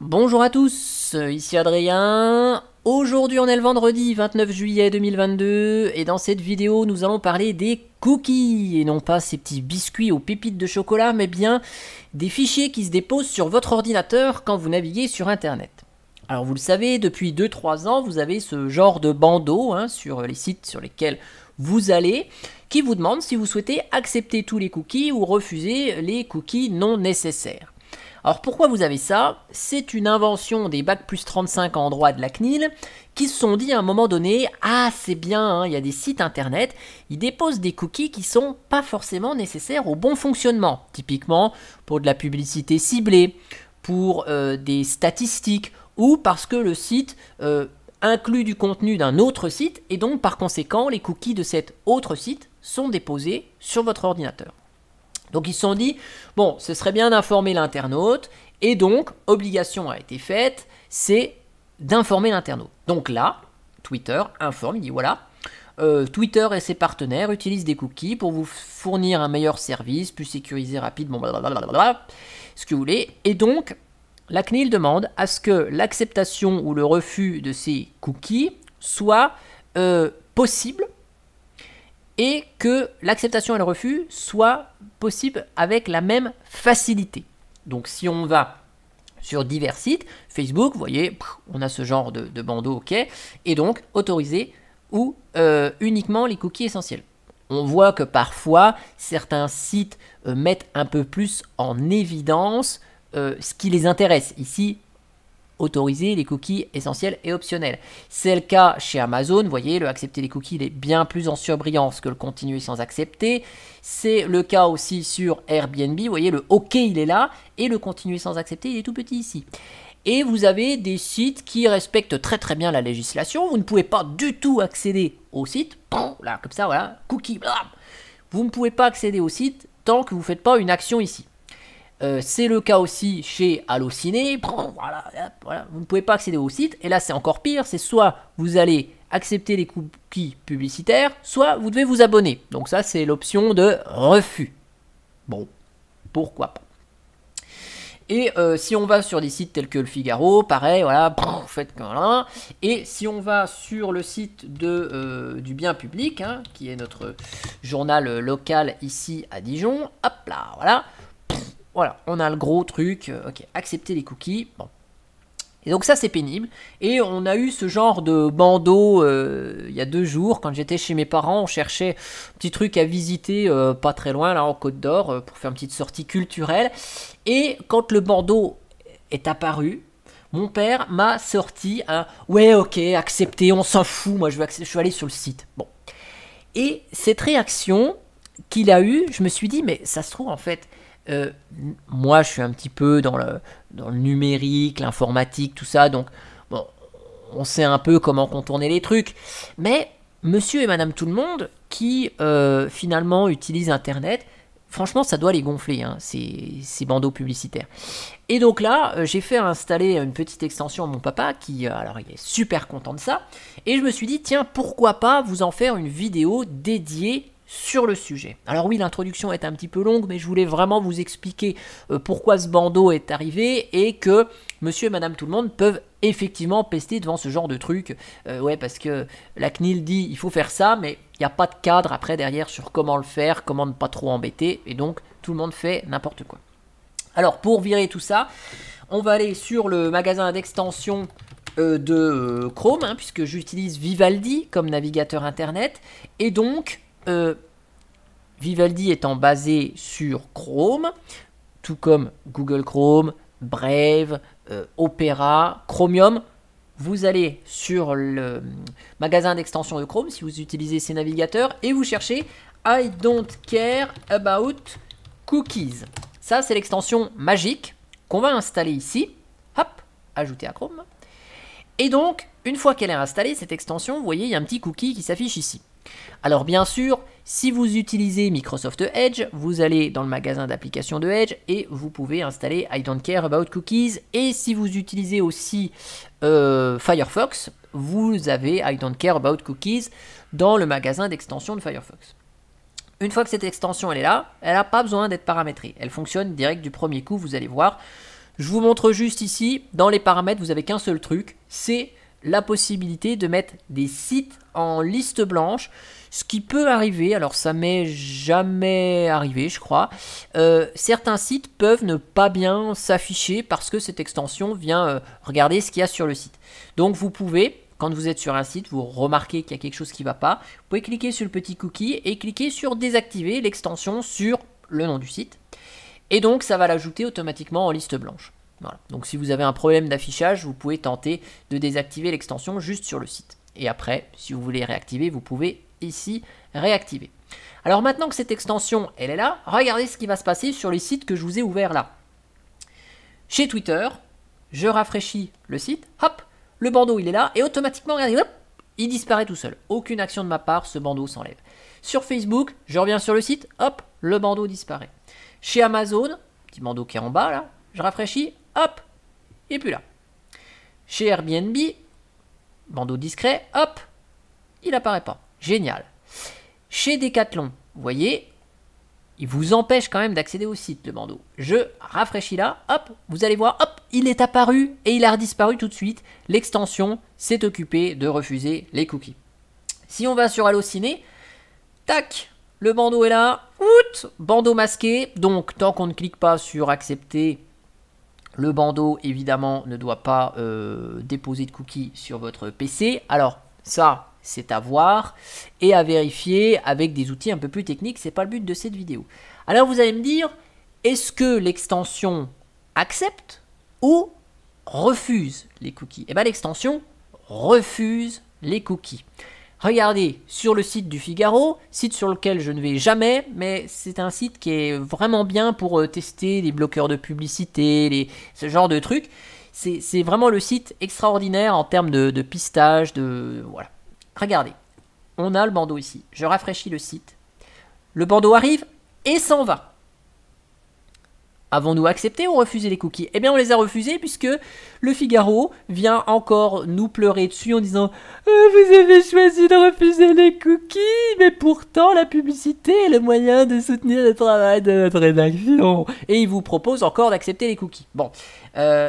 Bonjour à tous, ici Adrien. Aujourd'hui on est le vendredi 29 juillet 2022 et dans cette vidéo nous allons parler des cookies et non pas ces petits biscuits aux pépites de chocolat mais bien des fichiers qui se déposent sur votre ordinateur quand vous naviguez sur internet. Alors vous le savez, depuis 2-3 ans vous avez ce genre de bandeau sur les sites sur lesquels vous allez qui vous demande si vous souhaitez accepter tous les cookies ou refuser les cookies non nécessaires. Alors pourquoi vous avez ça? C'est une invention des Bac+35 en droit de la CNIL qui se sont dit à un moment donné « Ah c'est bien, il y a des sites internet, ils déposent des cookies qui sont pas forcément nécessaires au bon fonctionnement. » Typiquement pour de la publicité ciblée, pour des statistiques ou parce que le site inclut du contenu d'un autre site et donc par conséquent les cookies de cet autre site sont déposés sur votre ordinateur. Donc ils se sont dit, bon, ce serait bien d'informer l'internaute, et donc, obligation a été faite, c'est d'informer l'internaute. Donc là, Twitter informe, il dit voilà, Twitter et ses partenaires utilisent des cookies pour vous fournir un meilleur service, plus sécurisé, rapide, bon blablabla, ce que vous voulez. Et donc, la CNIL demande à ce que l'acceptation ou le refus de ces cookies soit possible, et que l'acceptation et le refus soient possibles avec la même facilité. Donc si on va sur divers sites, Facebook, vous voyez, on a ce genre de bandeau, ok, et donc autoriser ou uniquement les cookies essentiels. On voit que parfois, certains sites mettent un peu plus en évidence ce qui les intéresse. Ici, autoriser les cookies essentiels et optionnels. C'est le cas chez Amazon, vous voyez, le accepter les cookies il est bien plus en surbrillance que le continuer sans accepter. C'est le cas aussi sur Airbnb, vous voyez, le OK il est là et le continuer sans accepter il est tout petit ici. Et vous avez des sites qui respectent très très bien la législation, vous ne pouvez pas du tout accéder au site, là comme ça, voilà, cookie, blam. Vous ne pouvez pas accéder au site tant que vous ne faites pas une action ici. C'est le cas aussi chez Allociné, voilà, vous ne pouvez pas accéder au site, et là c'est encore pire, c'est soit vous allez accepter les cookies publicitaires, soit vous devez vous abonner. Donc ça c'est l'option de refus. Bon, pourquoi pas. Et si on va sur des sites tels que le Figaro, pareil, voilà, vous faites comme là. Et si on va sur le site du bien public, qui est notre journal local ici à Dijon, hop là, voilà. Voilà, on a le gros truc, ok, accepter les cookies, bon. Et donc ça c'est pénible, et on a eu ce genre de bandeau il y a 2 jours, quand j'étais chez mes parents, on cherchait un petit truc à visiter pas très loin, là en Côte d'Or, pour faire une petite sortie culturelle, et quand le bandeau est apparu, mon père m'a sorti un « ouais ok, accepter, on s'en fout, moi je veux aller sur le site ». Bon. Et cette réaction qu'il a eue, je me suis dit, mais ça se trouve en fait, moi je suis un petit peu dans le numérique, l'informatique, tout ça, donc bon, on sait un peu comment contourner les trucs, mais monsieur et madame tout le monde qui finalement utilisent internet, franchement ça doit les gonfler, ces bandeaux publicitaires. Et donc là j'ai fait installer une petite extension à mon papa qui alors il est super content de ça, et je me suis dit tiens pourquoi pas vous en faire une vidéo dédiée sur le sujet. Alors oui, l'introduction est un petit peu longue, mais je voulais vraiment vous expliquer pourquoi ce bandeau est arrivé et que monsieur et madame tout le monde peuvent effectivement pester devant ce genre de truc. Ouais, parce que la CNIL dit il faut faire ça, mais il n'y a pas de cadre après derrière sur comment le faire, comment ne pas trop embêter, et donc tout le monde fait n'importe quoi. Alors pour virer tout ça, on va aller sur le magasin d'extension de Chrome, puisque j'utilise Vivaldi comme navigateur internet, et donc Vivaldi étant basé sur Chrome, tout comme Google Chrome, Brave, Opera, Chromium, vous allez sur le magasin d'extension de Chrome si vous utilisez ces navigateurs et vous cherchez I don't care about cookies. Ça c'est l'extension magique qu'on va installer ici. Hop, ajouter à Chrome. Et donc, une fois qu'elle est installée, cette extension, vous voyez, il y a un petit cookie qui s'affiche ici. Alors bien sûr, si vous utilisez Microsoft Edge, vous allez dans le magasin d'applications de Edge et vous pouvez installer I don't care about cookies. Et si vous utilisez aussi Firefox, vous avez I don't care about cookies dans le magasin d'extension de Firefox. Une fois que cette extension elle est là, elle n'a pas besoin d'être paramétrée. Elle fonctionne direct du premier coup, vous allez voir. Je vous montre juste ici, dans les paramètres, vous n'avez qu'un seul truc, c'est la possibilité de mettre des sites en liste blanche, ce qui peut arriver, alors ça m'est jamais arrivé je crois, certains sites peuvent ne pas bien s'afficher parce que cette extension vient regarder ce qu'il y a sur le site. Donc vous pouvez, quand vous êtes sur un site, vous remarquez qu'il y a quelque chose qui ne va pas, vous pouvez cliquer sur le petit cookie et cliquer sur désactiver l'extension sur le nom du site. Et donc ça va l'ajouter automatiquement en liste blanche. Voilà. Donc si vous avez un problème d'affichage, vous pouvez tenter de désactiver l'extension juste sur le site. Et après, si vous voulez réactiver, vous pouvez ici réactiver. Alors maintenant que cette extension, elle est là, regardez ce qui va se passer sur les sites que je vous ai ouverts là. Chez Twitter, je rafraîchis le site, hop, le bandeau il est là, et automatiquement, regardez, hop, il disparaît tout seul. Aucune action de ma part, ce bandeau s'enlève. Sur Facebook, je reviens sur le site, hop, le bandeau disparaît. Chez Amazon, petit bandeau qui est en bas là, je rafraîchis, hop, il n'est plus là. Chez Airbnb, bandeau discret, hop, il n'apparaît pas. Génial. Chez Decathlon, vous voyez, il vous empêche quand même d'accéder au site, le bandeau. Je rafraîchis là, hop, vous allez voir, hop, il est apparu et il a redisparu tout de suite. L'extension s'est occupée de refuser les cookies. Si on va sur Allociné, tac, le bandeau est là, out, bandeau masqué. Donc, tant qu'on ne clique pas sur accepter, le bandeau, évidemment, ne doit pas déposer de cookies sur votre PC. Alors, ça, c'est à voir et à vérifier avec des outils un peu plus techniques. C'est pas le but de cette vidéo. Alors, vous allez me dire, est-ce que l'extension accepte ou refuse les cookies? Eh bien, l'extension refuse les cookies. Regardez sur le site du Figaro, site sur lequel je ne vais jamais, mais c'est un site qui est vraiment bien pour tester les bloqueurs de publicité, ce genre de trucs. C'est vraiment le site extraordinaire en termes de pistage, voilà. Regardez, on a le bandeau ici. Je rafraîchis le site. Le bandeau arrive et s'en va. Avons-nous accepté ou refusé les cookies? Eh bien, on les a refusés puisque le Figaro vient encore nous pleurer dessus en disant « Vous avez choisi de refuser les cookies, mais pourtant la publicité est le moyen de soutenir le travail de notre rédaction. » Et il vous propose encore d'accepter les cookies. Bon,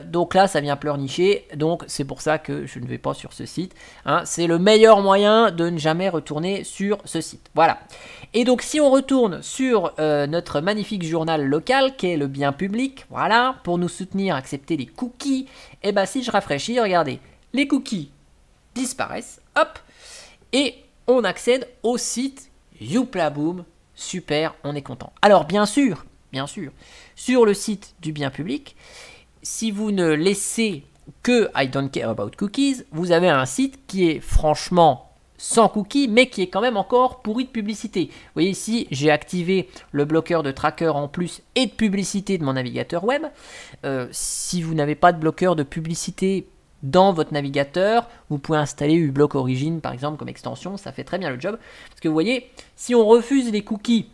donc là, ça vient pleurnicher. Donc, c'est pour ça que je ne vais pas sur ce site. Hein. C'est le meilleur moyen de ne jamais retourner sur ce site. Voilà. Et donc, si on retourne sur notre magnifique journal local, qui est le bien public, voilà, pour nous soutenir, accepter les cookies, et bien si je rafraîchis, regardez, les cookies disparaissent, hop, et on accède au site Youpla Boom, super, on est content. Alors bien sûr, sur le site du bien public, si vous ne laissez que I don't care about cookies, vous avez un site qui est franchement sans cookies, mais qui est quand même encore pourri de publicité. Vous voyez ici, j'ai activé le bloqueur de tracker en plus et de publicité de mon navigateur web. Si vous n'avez pas de bloqueur de publicité dans votre navigateur, vous pouvez installer uBlock Origin par exemple comme extension, ça fait très bien le job. Parce que vous voyez, si on refuse les cookies,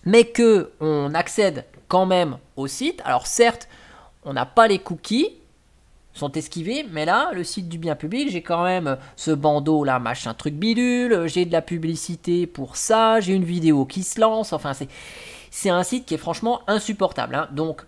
mais que on accède quand même au site, alors certes, on n'a pas les cookies, sont esquivés, mais là, le site du bien public, j'ai quand même ce bandeau là, machin truc bidule, j'ai de la publicité pour ça, j'ai une vidéo qui se lance, enfin c'est un site qui est franchement insupportable. Hein. Donc,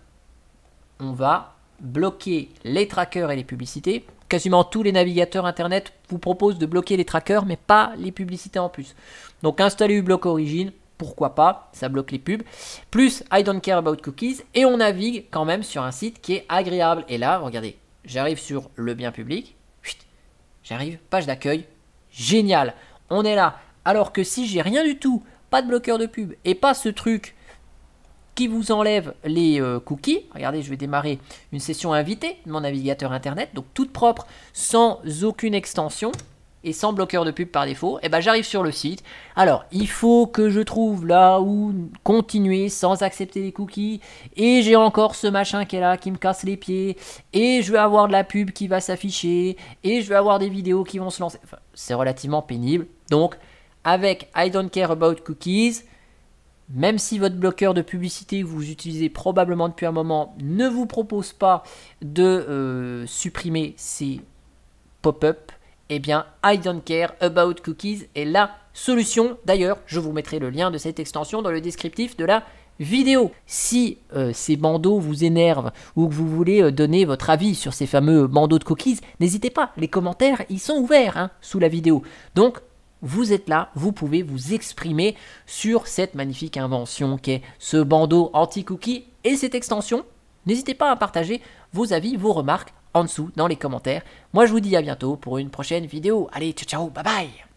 on va bloquer les trackers et les publicités. Quasiment tous les navigateurs internet vous proposent de bloquer les trackers, mais pas les publicités en plus. Donc, installer uBlock Origin, pourquoi pas, ça bloque les pubs. Plus I don't care about cookies, et on navigue quand même sur un site qui est agréable. Et là, regardez, j'arrive sur le bien public, j'arrive, page d'accueil, génial, on est là. Alors que si j'ai rien du tout, pas de bloqueur de pub et pas ce truc qui vous enlève les cookies, regardez, je vais démarrer une session invitée de mon navigateur internet, donc toute propre, sans aucune extension et sans bloqueur de pub par défaut, et ben j'arrive sur le site. Alors, il faut que je trouve là où continuer sans accepter les cookies, et j'ai encore ce machin qui est là, qui me casse les pieds, et je vais avoir de la pub qui va s'afficher, et je vais avoir des vidéos qui vont se lancer. Enfin, c'est relativement pénible. Donc, avec I don't care about cookies, même si votre bloqueur de publicité que vous utilisez probablement depuis un moment ne vous propose pas de supprimer ces pop-up, eh bien, I don't care about cookies est la solution. D'ailleurs, je vous mettrai le lien de cette extension dans le descriptif de la vidéo. Si ces bandeaux vous énervent ou que vous voulez donner votre avis sur ces fameux bandeaux de cookies, n'hésitez pas, les commentaires, ils sont ouverts sous la vidéo. Donc, vous êtes là, vous pouvez vous exprimer sur cette magnifique invention qu'est ce bandeau anti-cookie et cette extension. N'hésitez pas à partager vos avis, vos remarques en dessous dans les commentaires. Moi, je vous dis à bientôt pour une prochaine vidéo. Allez, ciao, ciao, bye bye!